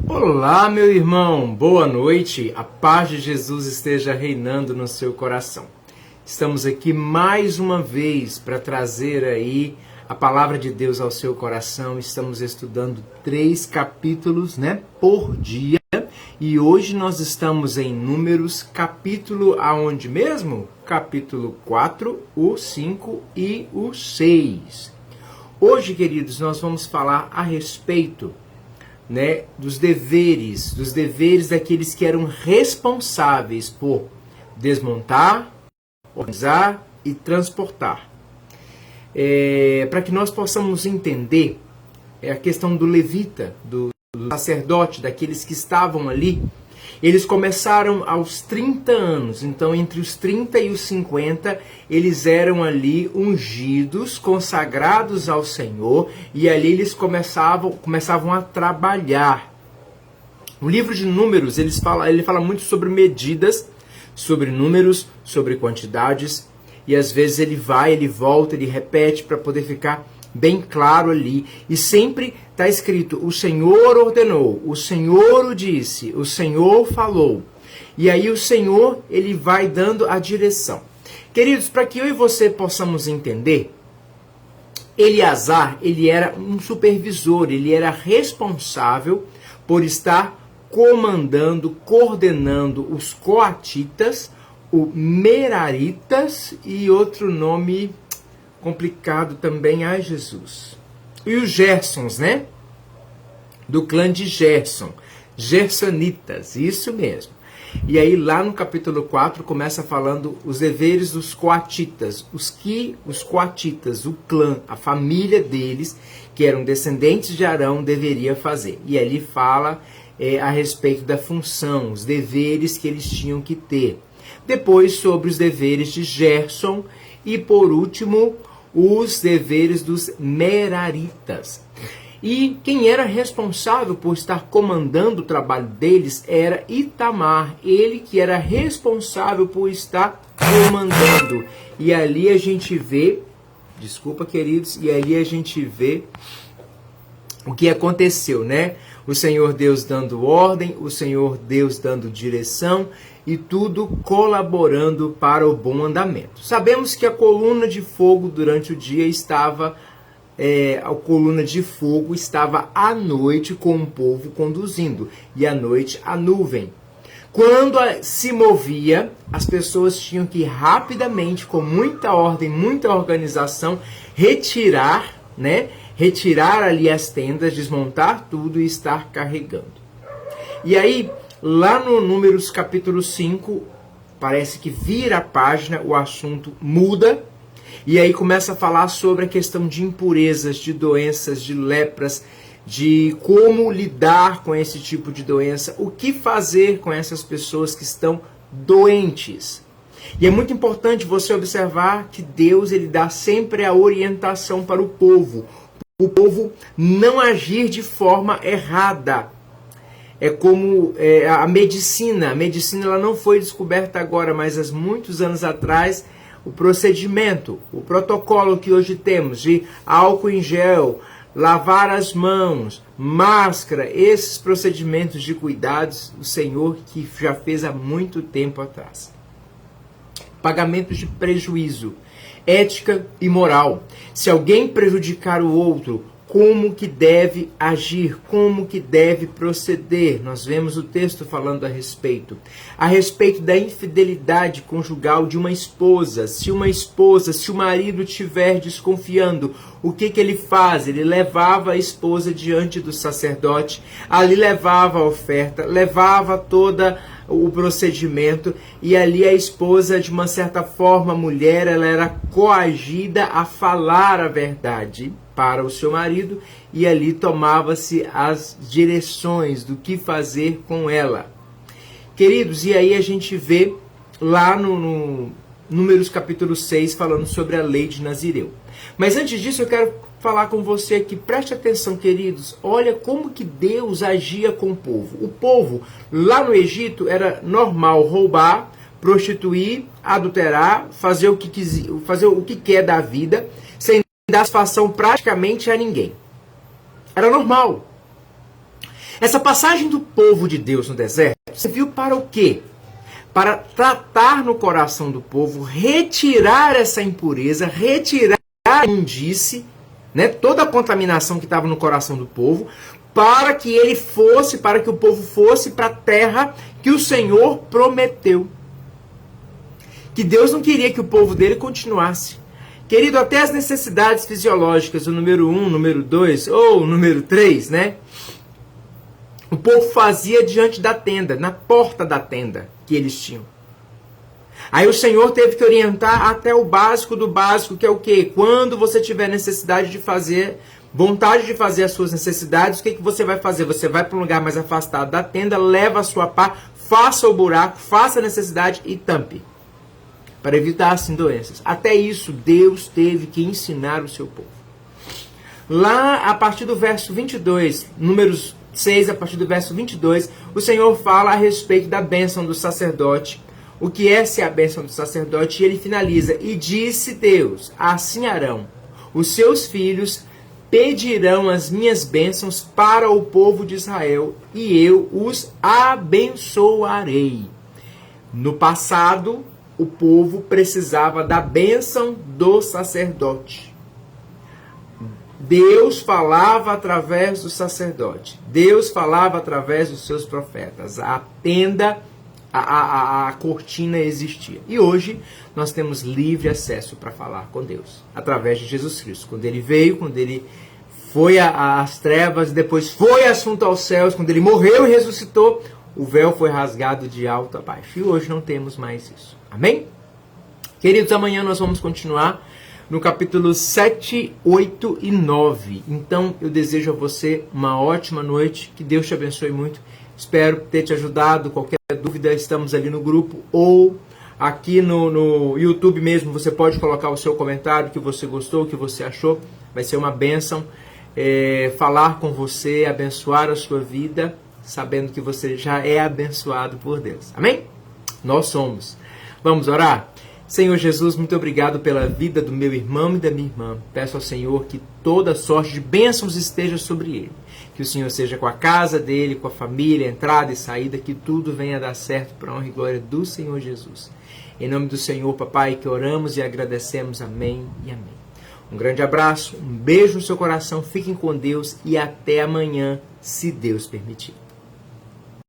Olá, meu irmão, boa noite, a paz de Jesus esteja reinando no seu coração. Estamos aqui mais uma vez para trazer aí a palavra de Deus ao seu coração. Estamos estudando 3 capítulos, por dia. E hoje nós estamos em Números, capítulo aonde mesmo? Capítulo 4, o 5 e o 6. Hoje, queridos, nós vamos falar a respeito dos deveres daqueles que eram responsáveis por desmontar, organizar e transportar. Para que nós possamos entender a questão do levita, do sacerdote, daqueles que estavam ali, eles começaram aos 30 anos, então entre os 30 e os 50, eles eram ali ungidos, consagrados ao Senhor, e ali eles começavam a trabalhar. O livro de Números, ele fala muito sobre medidas, sobre números, sobre quantidades, e às vezes ele vai, ele volta, ele repete para poder ficar bem claro ali, e sempre está escrito: o Senhor ordenou, o Senhor o disse, o Senhor falou. E aí o Senhor, ele vai dando a direção. Queridos, para que eu e você possamos entender, Eleazar, ele era um supervisor, ele era responsável por estar comandando, coordenando os coatitas, os meraritas e outro nome complicado também, ai Jesus. E os Gersons, do clã de Gerson, Gersonitas, isso mesmo. E aí lá no capítulo 4 começa falando os deveres dos coatitas, os coatitas, o clã, a família deles, que eram descendentes de Arão, deveria fazer. E ali fala a respeito da função, os deveres que eles tinham que ter. Depois sobre os deveres de Gerson e por último os deveres dos meraritas. E quem era responsável por estar comandando o trabalho deles era Itamar, ele que era responsável por estar comandando. E ali a gente vê, desculpa queridos, e ali a gente vê o que aconteceu, O Senhor Deus dando ordem, o Senhor Deus dando direção e tudo colaborando para o bom andamento. Sabemos que a coluna de fogo durante o dia estava à noite com o povo conduzindo, e à noite a nuvem. Quando se movia, as pessoas tinham que rapidamente, com muita ordem, muita organização, retirar ali as tendas, desmontar tudo e estar carregando. E aí, lá no Números capítulo 5, parece que vira a página, o assunto muda, e aí começa a falar sobre a questão de impurezas, de doenças, de lepras, de como lidar com esse tipo de doença, o que fazer com essas pessoas que estão doentes. E é muito importante você observar que Deus, ele dá sempre a orientação para o povo não agir de forma errada. É como a medicina. A medicina ela não foi descoberta agora, mas há muitos anos atrás, o procedimento, o protocolo que hoje temos de álcool em gel, lavar as mãos, máscara, esses procedimentos de cuidados, o Senhor que já fez há muito tempo atrás. Pagamento de prejuízo, ética e moral. Se alguém prejudicar o outro, como que deve agir, como que deve proceder. Nós vemos o texto falando a respeito da infidelidade conjugal de uma esposa. Se o marido estiver desconfiando, o que ele faz? Ele levava a esposa diante do sacerdote, ali levava a oferta, levava toda o procedimento, e ali a esposa, de uma certa forma, a mulher, ela era coagida a falar a verdade para o seu marido, e ali tomava-se as direções do que fazer com ela. Queridos, e aí a gente vê lá no Números capítulo 6 falando sobre a lei de Nazireu. Mas antes disso eu quero falar com você aqui, preste atenção, queridos, olha como que Deus agia com o povo. O povo lá no Egito era normal roubar, prostituir, adulterar, fazer o que quer da vida, sem dar satisfação praticamente a ninguém. Era normal. Essa passagem do povo de Deus no deserto serviu para o quê? Para tratar no coração do povo, retirar essa impureza, retirar a imundície, né, toda a contaminação que estava no coração do povo, para que o povo fosse para a terra que o Senhor prometeu. Que Deus não queria que o povo dele continuasse. Querido, até as necessidades fisiológicas, o número 1, número 2 ou o número 3, né? O povo fazia diante da tenda, na porta da tenda que eles tinham. Aí o Senhor teve que orientar até o básico do básico, que é o quê? Quando você tiver necessidade de fazer, vontade de fazer as suas necessidades, o que você vai fazer? Você vai para um lugar mais afastado da tenda, leva a sua pá, faça o buraco, faça a necessidade e tampe. Para evitar assim doenças. Até isso Deus teve que ensinar o seu povo. Lá a partir do verso 22, números 6, a partir do verso 22, o Senhor fala a respeito da bênção do sacerdote. O que é ser a bênção do sacerdote? E ele finaliza: e disse Deus, assim Arão, os seus filhos pedirão as minhas bênçãos para o povo de Israel, e eu os abençoarei. No passado, o povo precisava da bênção do sacerdote. Deus falava através do sacerdote. Deus falava através dos seus profetas. A tenda, a cortina existia. E hoje nós temos livre acesso para falar com Deus, através de Jesus Cristo. Quando ele veio, quando ele foi às trevas, depois foi assunto aos céus, quando ele morreu e ressuscitou, o véu foi rasgado de alto a baixo. E hoje não temos mais isso. Amém? Queridos, amanhã nós vamos continuar no capítulo 7, 8 e 9. Então, eu desejo a você uma ótima noite. Que Deus te abençoe muito. Espero ter te ajudado. Qualquer dúvida, estamos ali no grupo ou aqui no YouTube mesmo. Você pode colocar o seu comentário, o que você gostou, o que você achou. Vai ser uma bênção falar com você, abençoar a sua vida, sabendo que você já é abençoado por Deus. Amém? Nós somos. Vamos orar? Senhor Jesus, muito obrigado pela vida do meu irmão e da minha irmã. Peço ao Senhor que toda sorte de bênçãos esteja sobre ele. Que o Senhor seja com a casa dele, com a família, entrada e saída, que tudo venha a dar certo para a honra e glória do Senhor Jesus. Em nome do Senhor, papai, que oramos e agradecemos. Amém e amém. Um grande abraço, um beijo no seu coração, fiquem com Deus e até amanhã, se Deus permitir.